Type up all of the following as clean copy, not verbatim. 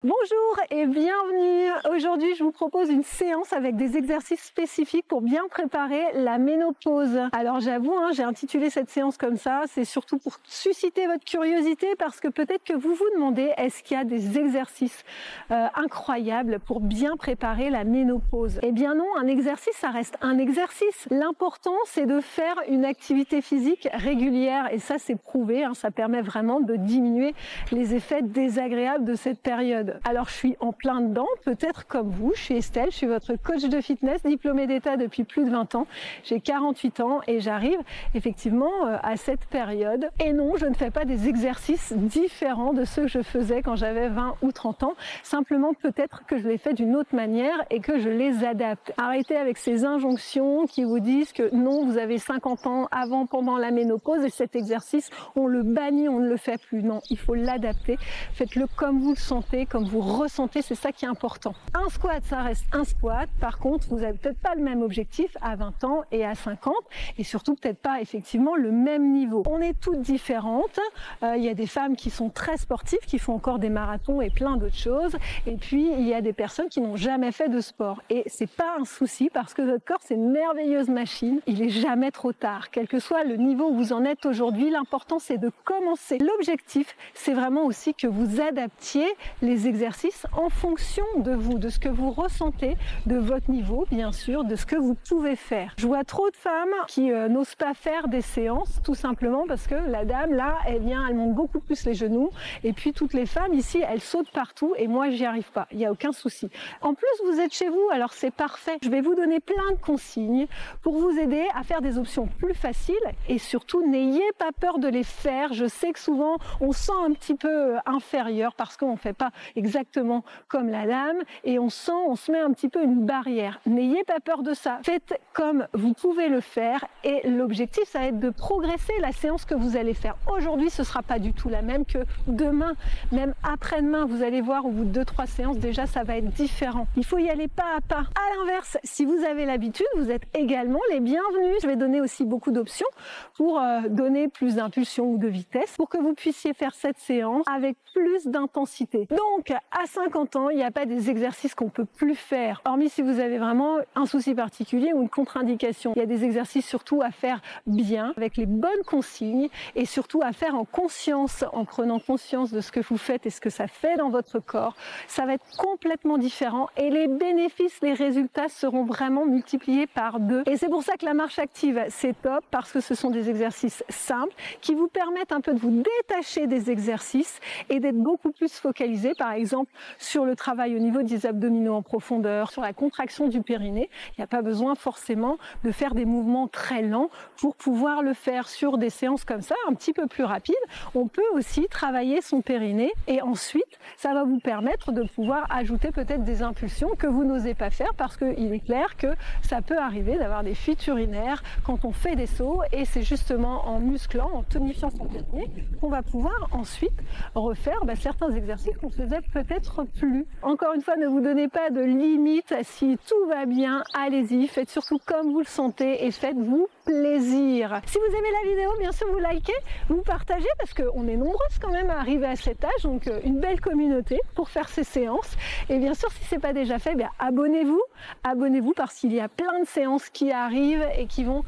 Bonjour et bienvenue. Aujourd'hui, je vous propose une séance avec des exercices spécifiques pour bien préparer la ménopause. Alors j'avoue, j'ai intitulé cette séance comme ça, c'est surtout pour susciter votre curiosité parce que peut-être que vous vous demandez est-ce qu'il y a des exercices incroyables pour bien préparer la ménopause. Eh bien non, un exercice, ça reste un exercice. L'important, c'est de faire une activité physique régulière et ça, c'est prouvé, ça permet vraiment de diminuer les effets désagréables de cette période. Alors je suis en plein dedans, peut-être comme vous, je suis Estelle, je suis votre coach de fitness, diplômée d'État depuis plus de 20 ans, j'ai 48 ans et j'arrive effectivement à cette période. Et non, je ne fais pas des exercices différents de ceux que je faisais quand j'avais 20 ou 30 ans, simplement peut-être que je les fais d'une autre manière et que je les adapte. Arrêtez avec ces injonctions qui vous disent que non, vous avez 50 ans avant, pendant la ménopause et cet exercice, on le bannit, on ne le fait plus. Non, il faut l'adapter, faites-le comme vous le sentez, comme vous ressentez, c'est ça qui est important. Un squat, ça reste un squat. Par contre, vous n'avez peut-être pas le même objectif à 20 ans et à 50 et surtout peut-être pas effectivement le même niveau. On est toutes différentes. Il y a des femmes qui sont très sportives, qui font encore des marathons et plein d'autres choses. Et puis, il y a des personnes qui n'ont jamais fait de sport. Et c'est pas un souci parce que votre corps, c'est une merveilleuse machine. Il est jamais trop tard. Quel que soit le niveau où vous en êtes aujourd'hui, l'important, c'est de commencer. L'objectif, c'est vraiment aussi que vous adaptiez les exercices en fonction de vous, de ce que vous ressentez, de votre niveau, bien sûr, de ce que vous pouvez faire. Je vois trop de femmes qui n'osent pas faire des séances, tout simplement parce que la dame, là, elle monte beaucoup plus les genoux. Et puis, toutes les femmes ici, elles sautent partout et moi, j'y arrive pas. Il n'y a aucun souci. En plus, vous êtes chez vous, alors c'est parfait. Je vais vous donner plein de consignes pour vous aider à faire des options plus faciles et surtout, n'ayez pas peur de les faire. Je sais que souvent, on se sent un petit peu inférieur parce qu'on ne fait pas exactement comme la dame et on se met un petit peu une barrière. N'ayez pas peur de ça. Faites comme vous pouvez le faire et l'objectif, ça va être de progresser la séance que vous allez faire. Aujourd'hui, ce sera pas du tout la même que demain, même après-demain. Vous allez voir au bout de 2-3 séances, déjà, ça va être différent. Il faut y aller pas à pas. À l'inverse, si vous avez l'habitude, vous êtes également les bienvenus. Je vais donner aussi beaucoup d'options pour donner plus d'impulsion ou de vitesse pour que vous puissiez faire cette séance avec plus d'intensité. Donc, à 50 ans, il n'y a pas des exercices qu'on peut plus faire, hormis si vous avez vraiment un souci particulier ou une contre-indication. Il y a des exercices surtout à faire bien, avec les bonnes consignes, et surtout à faire en conscience, en prenant conscience de ce que vous faites et ce que ça fait dans votre corps. Ça va être complètement différent, et les bénéfices, les résultats seront vraiment multipliés par 2. Et c'est pour ça que la marche active, c'est top, parce que ce sont des exercices simples, qui vous permettent un peu de vous détacher des exercices, et d'être beaucoup plus focalisé, par exemple, sur le travail au niveau des abdominaux en profondeur, sur la contraction du périnée. Il n'y a pas besoin forcément de faire des mouvements très lents pour pouvoir le faire sur des séances comme ça, un petit peu plus rapides. On peut aussi travailler son périnée et ensuite, ça va vous permettre de pouvoir ajouter peut-être des impulsions que vous n'osez pas faire parce qu'il est clair que ça peut arriver d'avoir des fuites urinaires quand on fait des sauts et c'est justement en musclant, en tonifiant son périnée qu'on va pouvoir ensuite refaire certains exercices qu'on faisait peut-être plus. Encore une fois, ne vous donnez pas de limite. Si tout va bien, allez-y. Faites surtout comme vous le sentez et faites-vous plaisir. Si vous aimez la vidéo, bien sûr, vous likez, vous partagez parce qu'on est nombreuses quand même à arriver à cet âge, donc une belle communauté pour faire ces séances. Et bien sûr, si c'est pas déjà fait, abonnez-vous. Abonnez-vous parce qu'il y a plein de séances qui arrivent et qui vont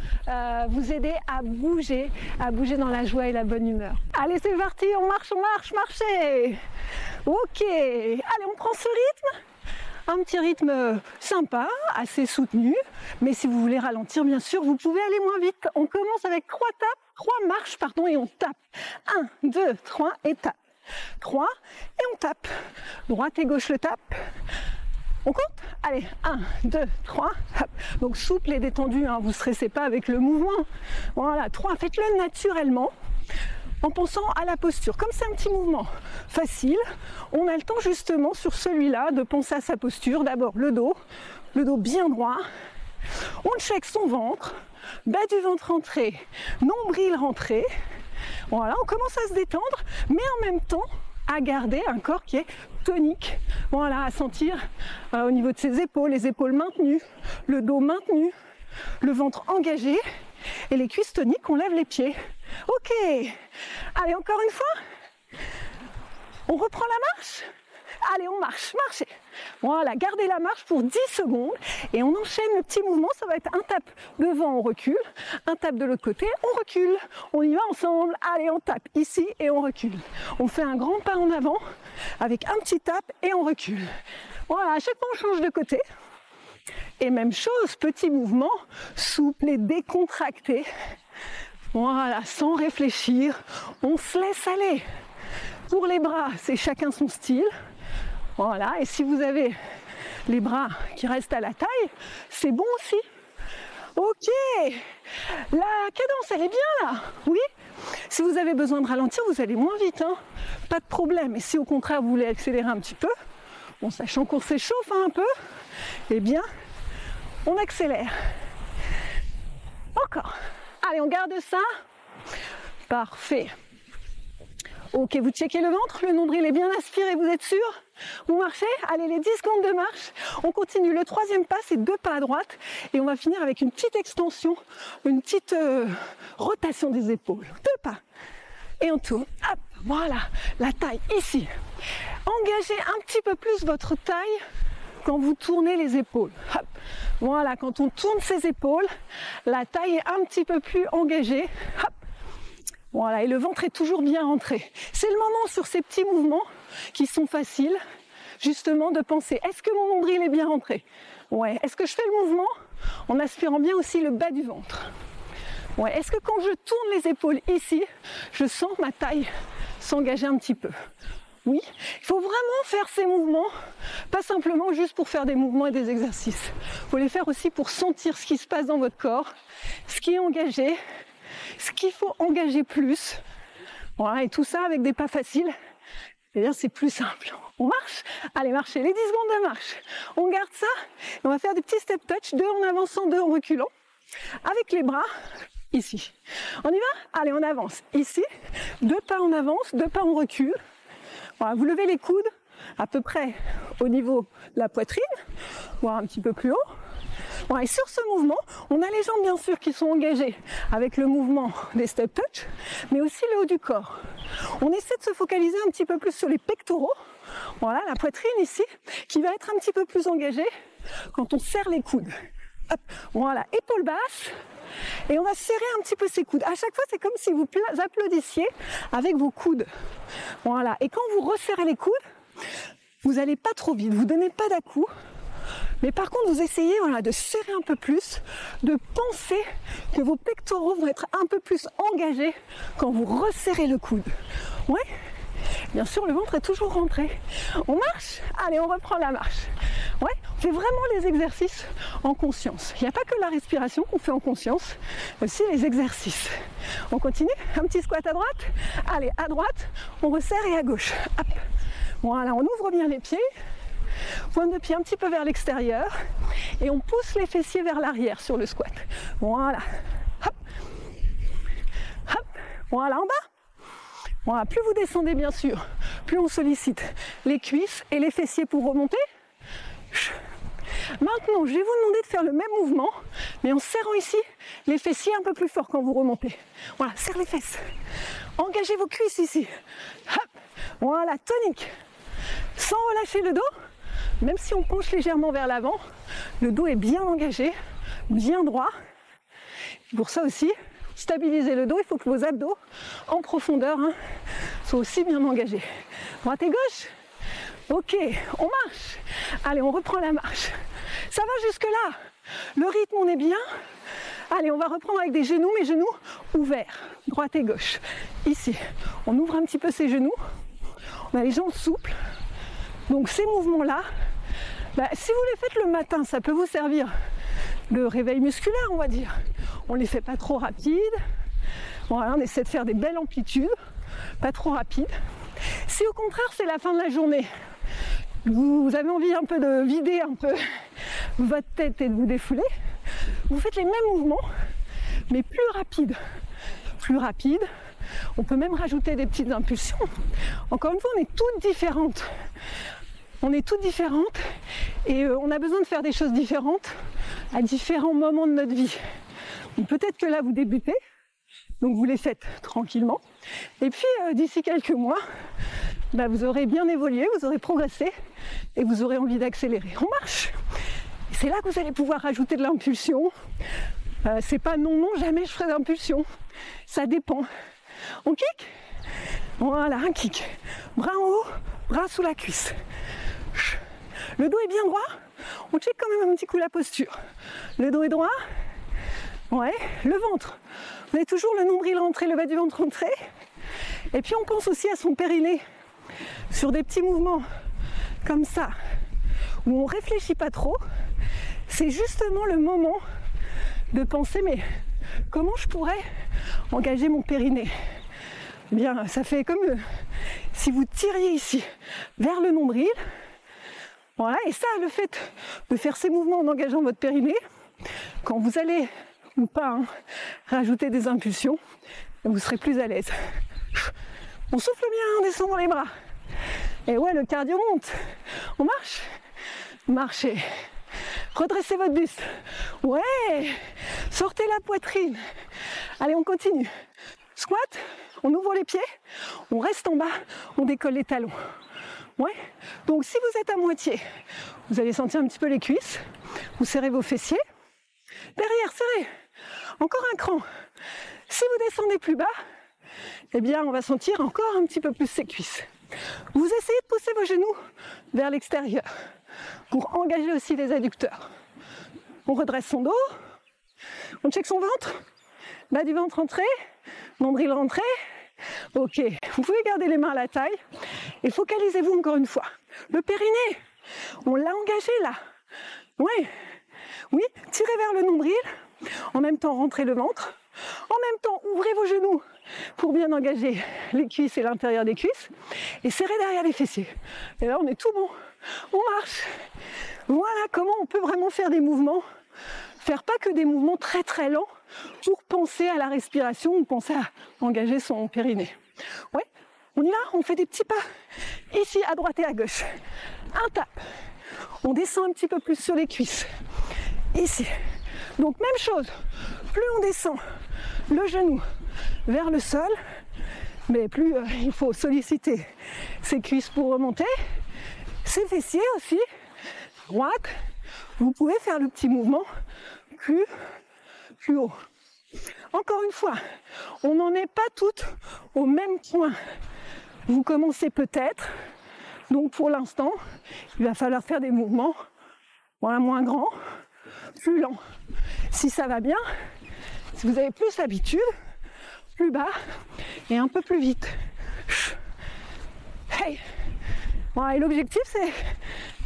vous aider à bouger dans la joie et la bonne humeur. Allez, c'est parti, on marche, marchez. Ok, allez, on prend ce rythme. Un petit rythme sympa, assez soutenu, mais si vous voulez ralentir, bien sûr, vous pouvez aller moins vite. On commence avec 3 marches, et on tape. 1, 2, 3 et tape. 3 et on tape. Droite et gauche le tape. On compte? Allez, 1, 2, 3, hop. Donc souple et détendu, vous ne stressez pas avec le mouvement. Voilà, 3, faites-le naturellement. En pensant à la posture, comme c'est un petit mouvement facile, on a le temps justement sur celui-là de penser à sa posture. D'abord le dos bien droit, on check son ventre, bas du ventre rentré, nombril rentré. Voilà, on commence à se détendre, mais en même temps à garder un corps qui est tonique. Voilà, à sentir au niveau de ses épaules, les épaules maintenues, le dos maintenu, le ventre engagé et les cuisses toniques, on lève les pieds. Ok, allez, encore une fois. On reprend la marche. Allez, on marche, marchez. Voilà, gardez la marche pour 10 secondes et on enchaîne le petit mouvement. Ça va être un tape devant, on recule. Un tape de l'autre côté, on recule. On y va ensemble. Allez, on tape ici et on recule. On fait un grand pas en avant avec un petit tape et on recule. Voilà, à chaque fois on change de côté. Et même chose, petit mouvement, souple et décontracté. Voilà, sans réfléchir, on se laisse aller. Pour les bras, c'est chacun son style. Voilà, et si vous avez les bras qui restent à la taille, c'est bon aussi. Ok, la cadence, elle est bien là, oui. Si vous avez besoin de ralentir, vous allez moins vite, hein. Pas de problème. Et si au contraire, vous voulez accélérer un petit peu, bon, sachant qu'on s'échauffe un peu, eh bien, on accélère. Encore. Allez, on garde ça. Parfait. Ok, vous checkez le ventre, le nombril est bien aspiré, vous êtes sûr? Vous marchez? Allez, les 10 secondes de marche. On continue. Le troisième pas, c'est 2 pas à droite. Et on va finir avec une petite extension, une petite rotation des épaules. 2 pas. Et on tourne. Hop, voilà. La taille ici. Engagez un petit peu plus votre taille quand vous tournez les épaules. Hop. Voilà, quand on tourne ses épaules, la taille est un petit peu plus engagée. Hop. Voilà, et le ventre est toujours bien rentré. C'est le moment sur ces petits mouvements qui sont faciles, justement de penser, est-ce que mon nombril est bien rentré? Ouais. Est-ce que je fais le mouvement en aspirant bien aussi le bas du ventre? Ouais. Est-ce que quand je tourne les épaules ici, je sens ma taille s'engager un petit peu? Oui. Il faut vraiment faire ces mouvements, pas simplement juste pour faire des mouvements et des exercices. Il faut les faire aussi pour sentir ce qui se passe dans votre corps, ce qui est engagé, ce qu'il faut engager plus. Voilà, et tout ça avec des pas faciles, eh bien c'est plus simple. On marche. Allez, marchez les 10 secondes de marche. On garde ça. Et on va faire des petits step touch, 2 en avançant, 2 en reculant. Avec les bras ici. On y va? Allez, on avance. Ici, 2 pas en avance, 2 pas en recul. Voilà, vous levez les coudes à peu près au niveau de la poitrine, voire un petit peu plus haut. Bon, et sur ce mouvement, on a les jambes bien sûr qui sont engagées avec le mouvement des step touch, mais aussi le haut du corps. On essaie de se focaliser un petit peu plus sur les pectoraux. Voilà, la poitrine ici, qui va être un petit peu plus engagée quand on serre les coudes. Hop, voilà, épaules basses. Et on va serrer un petit peu ses coudes. À chaque fois, c'est comme si vous applaudissiez avec vos coudes. Voilà, et quand vous resserrez les coudes, vous n'allez pas trop vite, vous ne donnez pas d'à-coups. Mais par contre, vous essayez de serrer un peu plus, de penser que vos pectoraux vont être un peu plus engagés quand vous resserrez le coude. Ouais. Bien sûr, le ventre est toujours rentré. On marche? Allez, on reprend la marche. Ouais, on fait vraiment les exercices en conscience. Il n'y a pas que la respiration qu'on fait en conscience, aussi les exercices. On continue? Un petit squat à droite. Allez, à droite, on resserre et à gauche. Hop. Voilà, on ouvre bien les pieds. Pointe de pied un petit peu vers l'extérieur et on pousse les fessiers vers l'arrière sur le squat. Voilà. Hop. Hop. Voilà, en bas. Voilà, plus vous descendez bien sûr, plus on sollicite les cuisses et les fessiers pour remonter. Maintenant, je vais vous demander de faire le même mouvement, mais en serrant ici les fessiers un peu plus fort quand vous remontez. Voilà, serre les fesses. Engagez vos cuisses ici. Hop. Voilà, tonique. Sans relâcher le dos. Même si on penche légèrement vers l'avant, le dos est bien engagé, bien droit. Pour ça aussi, stabiliser le dos, il faut que vos abdos, en profondeur, soient aussi bien engagés. Droite et gauche. Ok, on marche. Allez, on reprend la marche. Ça va jusque-là. Le rythme, on est bien. Allez, on va reprendre avec des genoux, mes genoux ouverts, droite et gauche. Ici, on ouvre un petit peu ses genoux. On a les jambes souples. Donc ces mouvements-là, si vous les faites le matin, ça peut vous servir de réveil musculaire, on va dire. On ne les fait pas trop rapides. Voilà, on essaie de faire des belles amplitudes, pas trop rapides. Si au contraire c'est la fin de la journée, vous avez envie un peu de vider un peu votre tête et de vous défouler, vous faites les mêmes mouvements, mais plus rapides. Plus rapides. On peut même rajouter des petites impulsions. Encore une fois, on est toutes différentes. On est toutes différentes et on a besoin de faire des choses différentes à différents moments de notre vie. Peut-être que là, vous débutez, donc vous les faites tranquillement. Et puis, d'ici quelques mois, bah, vous aurez bien évolué, vous aurez progressé et vous aurez envie d'accélérer. On marche. Et c'est là que vous allez pouvoir rajouter de l'impulsion. C'est pas non, jamais je ferai d'impulsion. Ça dépend. On kick. Voilà, un kick. Bras en haut, bras sous la cuisse. Le dos est bien droit. On check quand même un petit coup la posture. Le dos est droit. Ouais, le ventre. Vous avez toujours le nombril rentré, le bas du ventre rentré. Et puis on pense aussi à son périnée. Sur des petits mouvements comme ça, où on ne réfléchit pas trop, c'est justement le moment de penser, mais comment je pourrais engager mon périnée? Eh bien, ça fait comme si vous tiriez ici vers le nombril. Voilà, et ça, le fait de faire ces mouvements en engageant votre périnée, quand vous allez, ou pas, rajouter des impulsions, vous serez plus à l'aise. On souffle bien, on descend dans les bras. Et ouais, le cardio monte. On marche. Marchez. Redressez votre buste. Ouais. Sortez la poitrine. Allez, on continue. Squat. On ouvre les pieds. On reste en bas. On décolle les talons. Ouais. Donc, si vous êtes à moitié, vous allez sentir un petit peu les cuisses. Vous serrez vos fessiers. Derrière, serrez. Encore un cran. Si vous descendez plus bas, eh bien, on va sentir encore un petit peu plus ses cuisses. Vous essayez de pousser vos genoux vers l'extérieur pour engager aussi les adducteurs. On redresse son dos, on check son ventre, bas du ventre rentré, nombril rentré. Ok, vous pouvez garder les mains à la taille et focalisez-vous encore une fois. Le périnée, on l'a engagé là. Ouais. Oui, tirez vers le nombril, en même temps rentrez le ventre, en même temps ouvrez vos genoux pour bien engager les cuisses et l'intérieur des cuisses et serrez derrière les fessiers. Et là on est tout bon, on marche. Voilà comment on peut vraiment faire des mouvements, faire pas que des mouvements très très lents pour penser à la respiration ou penser à engager son périnée. Ouais, on y va, on fait des petits pas ici à droite et à gauche. Un tap, on descend un petit peu plus sur les cuisses. Ici. Donc même chose, plus on descend le genou vers le sol, mais plus il faut solliciter ses cuisses pour remonter, ses fessiers aussi, droite, vous pouvez faire le petit mouvement plus haut. Encore une fois, on n'en est pas toutes au même point. Vous commencez peut-être, donc pour l'instant, il va falloir faire des mouvements moins grands, plus lent. Si ça va bien, si vous avez plus l'habitude, plus bas et un peu plus vite. Hey. Bon, et l'objectif, c'est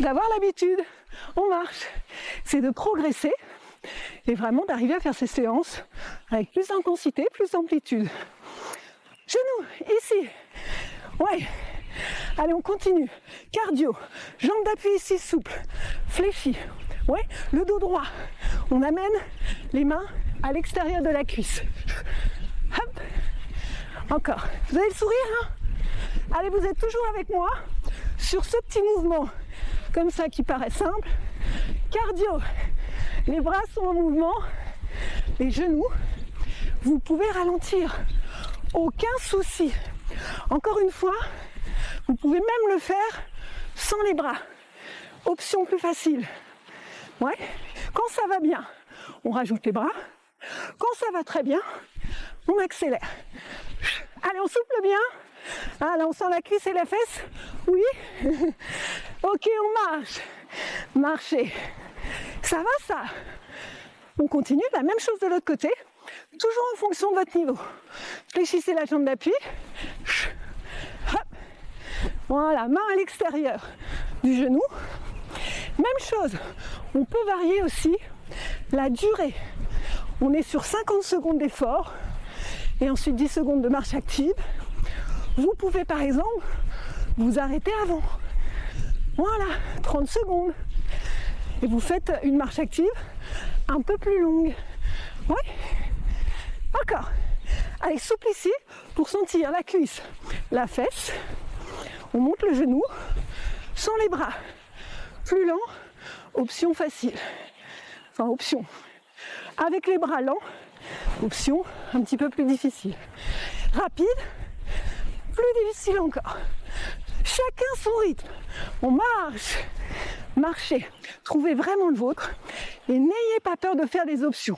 d'avoir l'habitude. On marche. C'est de progresser et vraiment d'arriver à faire ces séances avec plus d'intensité, plus d'amplitude. Genoux, ici. Ouais. Allez, on continue. Cardio. Jambes d'appui ici, souple. Fléchis. Ouais, le dos droit. On amène les mains à l'extérieur de la cuisse. Hop. Encore. Vous avez le sourire, hein? Allez, vous êtes toujours avec moi sur ce petit mouvement comme ça qui paraît simple. Cardio. Les bras sont en mouvement. Les genoux. Vous pouvez ralentir. Aucun souci. Encore une fois, vous pouvez même le faire sans les bras. Option plus facile. Ouais. Quand ça va bien, on rajoute les bras. Quand ça va très bien, on accélère. Allez, on souffle bien. Allez, on sent la cuisse et la fesse. Oui. Ok, on marche. Marchez. Ça va, ça? On continue, la même chose de l'autre côté. Toujours en fonction de votre niveau. Fléchissez la jambe d'appui. Hop. Voilà, main à l'extérieur du genou. Même chose, on peut varier aussi la durée. On est sur 50 secondes d'effort et ensuite 10 secondes de marche active. Vous pouvez par exemple vous arrêter avant. Voilà, 30 secondes. Et vous faites une marche active un peu plus longue. Ouais. Encore. Allez, souple ici pour sentir la cuisse, la fesse. On monte le genou sans les bras. Plus lent, option facile. Enfin, option. Avec les bras lents, option un petit peu plus difficile. Rapide, plus difficile encore. Chacun son rythme. On marche. Marchez. Trouvez vraiment le vôtre. Et n'ayez pas peur de faire des options.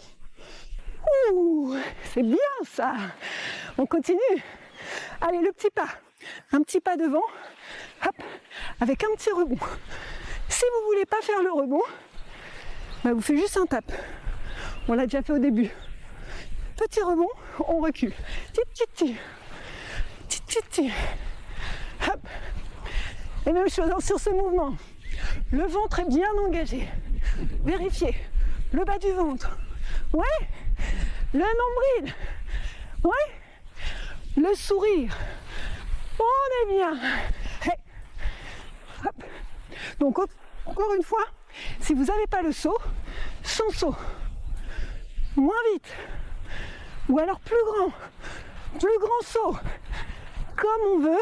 Ouh, c'est bien ça. On continue. Allez, le petit pas. Un petit pas devant. Hop, avec un petit rebond. Si vous ne voulez pas faire le rebond, bah vous faites juste un tap. On l'a déjà fait au début. Petit rebond, on recule. Titi. Hop. Et même chose sur ce mouvement. Le ventre est bien engagé. Vérifiez. Le bas du ventre. Ouais. Le nombril. Ouais. Le sourire. On est bien. Hey. Hop. Donc encore une fois, si vous n'avez pas le saut, sans saut. Moins vite. Ou alors plus grand saut. Comme on veut,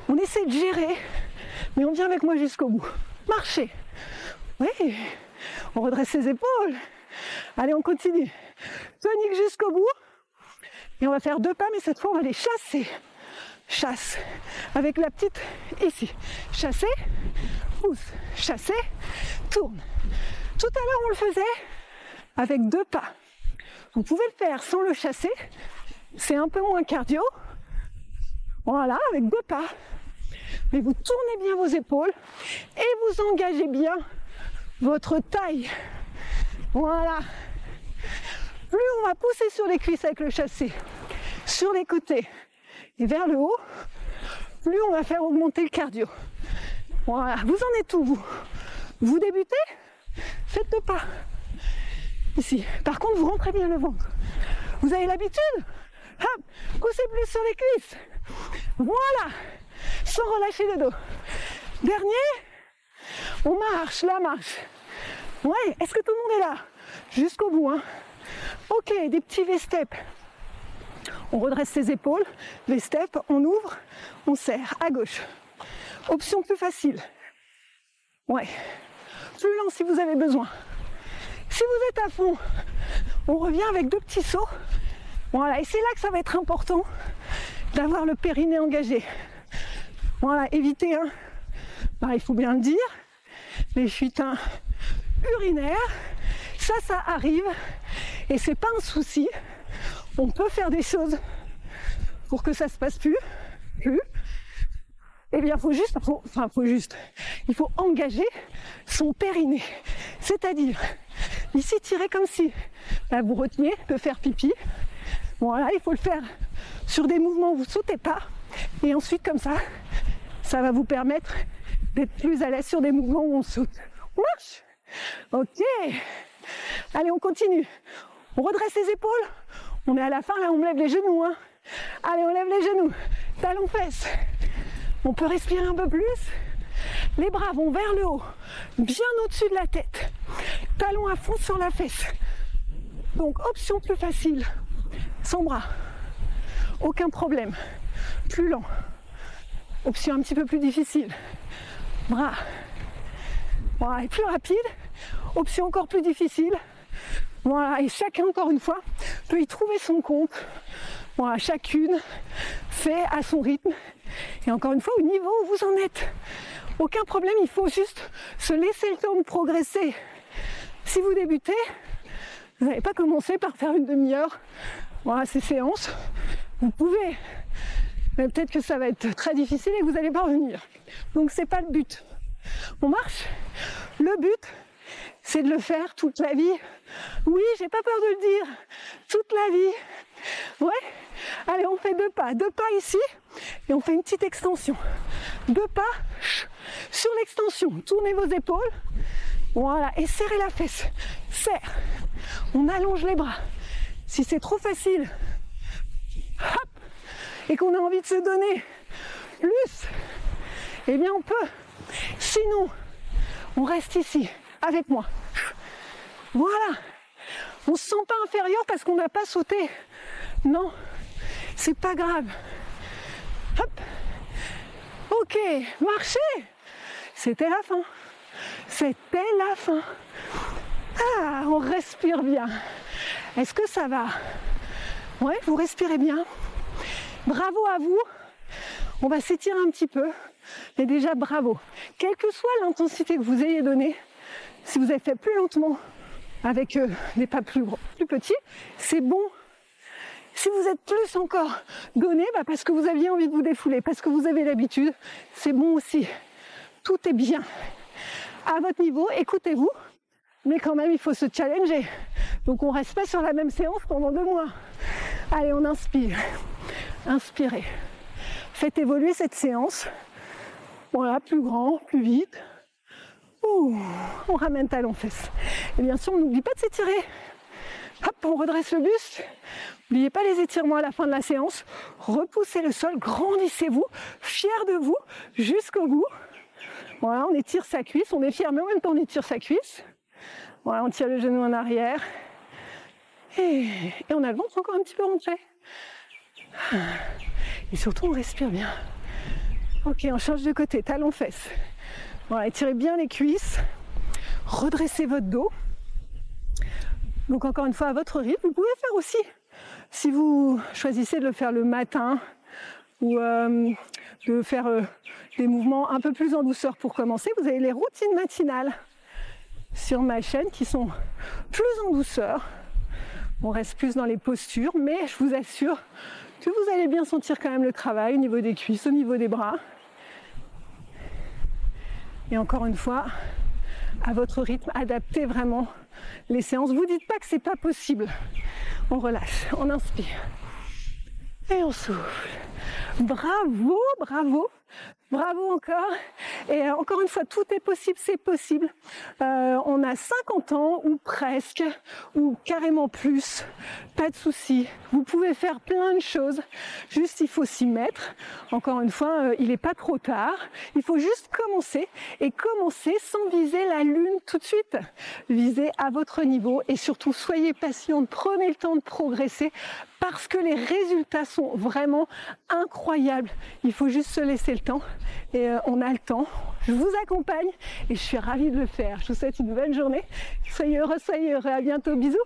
on essaie de gérer, mais on vient avec moi jusqu'au bout. Marchez. Oui, on redresse ses épaules. Allez, on continue. Tonique jusqu'au bout. Et on va faire 2 pas, mais cette fois, on va les chasser. Chasse. Avec la petite ici. Chasser, pousse. Chasser, tourne. Tout à l'heure, on le faisait avec 2 pas. Vous pouvez le faire sans le chasser. C'est un peu moins cardio. Voilà, avec 2 pas. Mais vous tournez bien vos épaules et vous engagez bien votre taille. Voilà. Plus on va pousser sur les cuisses avec le chassé, sur les côtés et vers le haut, plus on va faire augmenter le cardio. Voilà. Vous en êtes où, vous? Vous débutez? Faites 2 pas. Ici. Par contre, vous rentrez bien le ventre. Vous avez l'habitude? Hop, poussez plus sur les cuisses. Voilà. Sans relâcher le dos. Dernier. On marche, la marche. Ouais, est-ce que tout le monde est là? Jusqu'au bout, hein. Ok, des petits V-steps. On redresse ses épaules. V-step, on ouvre, on serre à gauche. Option plus facile. Ouais. Plus lent si vous avez besoin. Si vous êtes à fond, on revient avec 2 petits sauts. Voilà, et c'est là que ça va être important d'avoir le périnée engagé. Voilà, évitez, hein. Bah, il faut bien le dire, les fuites urinaires, ça arrive et c'est pas un souci. On peut faire des choses pour que ça se passe plus. Eh bien, il faut engager son périnée. C'est-à-dire, ici, tirer comme si là, vous reteniez de faire pipi. Voilà, il faut le faire sur des mouvements où vous ne sautez pas. Et ensuite, comme ça va vous permettre d'être plus à l'aise sur des mouvements où on saute. On marche. Ok. Allez, on continue. On redresse les épaules. On est à la fin, là, on me lève les genoux. Hein. Allez, on lève les genoux. Talons fesses. On peut respirer un peu plus. Les bras vont vers le haut, bien au-dessus de la tête. Talons à fond sur la fesse. Donc, option plus facile. Sans bras. Aucun problème. Plus lent. Option un petit peu plus difficile. Bras. Voilà, et plus rapide. Option encore plus difficile. Voilà, et chacun, encore une fois, peut y trouver son compte. Voilà, chacune fait à son rythme. Et encore une fois, au niveau où vous en êtes. Aucun problème, il faut juste se laisser le temps de progresser. Si vous débutez, vous n'allez pas commencer par faire une demi-heure. Voilà, ces séances. Vous pouvez. Mais peut-être que ça va être très difficile et que vous n'allez pas revenir. Donc c'est pas le but. On marche. Le but, c'est de le faire toute la vie. Oui, j'ai pas peur de le dire. Toute la vie. Ouais. Allez, on fait 2 pas. 2 pas ici. Et on fait une petite extension. 2 pas sur l'extension. Tournez vos épaules. Voilà. Et serrez la fesse. Serre. On allonge les bras. Si c'est trop facile, hop, et qu'on a envie de se donner plus, eh bien on peut. Sinon, on reste ici, avec moi. Voilà. On ne se sent pas inférieur parce qu'on n'a pas sauté. Non, c'est pas grave. Hop. Ok, marchez. C'était la fin. C'était la fin. Ah, on respire bien. Est-ce que ça va? Ouais, vous respirez bien. Bravo à vous. On va s'étirer un petit peu, mais déjà bravo. Quelle que soit l'intensité que vous ayez donnée, si vous avez fait plus lentement, avec des pas plus petits, c'est bon. Si vous êtes plus encore donné, parce que vous aviez envie de vous défouler, parce que vous avez l'habitude, c'est bon aussi. Tout est bien. À votre niveau, écoutez-vous, mais quand même, il faut se challenger. Donc, on ne reste pas sur la même séance pendant 2 mois. Allez, on inspire. Inspirez. Faites évoluer cette séance. Voilà, plus grand, plus vite. Ouh, on ramène talons-fesses. Et bien sûr, on n'oublie pas de s'étirer. Hop, on redresse le buste. N'oubliez pas les étirements à la fin de la séance. Repoussez le sol, grandissez-vous, fiers de vous, jusqu'au bout. Voilà, on étire sa cuisse, on est fier, mais en même temps on étire sa cuisse. Voilà, on tire le genou en arrière. Et on a le ventre encore un petit peu rentré. Et surtout, on respire bien. Ok, on change de côté, talons-fesses. Voilà, étirez bien les cuisses. Redressez votre dos. Donc encore une fois, à votre rythme, vous pouvez faire aussi, si vous choisissez de le faire le matin ou de faire des mouvements un peu plus en douceur pour commencer, vous avez les routines matinales sur ma chaîne qui sont plus en douceur. On reste plus dans les postures, mais je vous assure que vous allez bien sentir quand même le travail au niveau des cuisses, au niveau des bras. Et encore une fois, à votre rythme, adaptez vraiment les séances. Vous dites pas que c'est pas possible. On relâche, on inspire et on souffle. Bravo, bravo, bravo encore. Et encore une fois, tout est possible, c'est possible. On a 50 ans ou presque, ou carrément plus. Pas de souci. Vous pouvez faire plein de choses. Juste, il faut s'y mettre. Encore une fois, il n'est pas trop tard. Il faut juste commencer. Et commencer sans viser la lune tout de suite. Visez à votre niveau et surtout, soyez patiente. Prenez le temps de progresser parce que les résultats sont vraiment incroyables. Il faut juste se laisser le temps. Et on a le temps. Je vous accompagne et je suis ravie de le faire. Je vous souhaite une bonne journée. Soyez heureux, à bientôt. Bisous.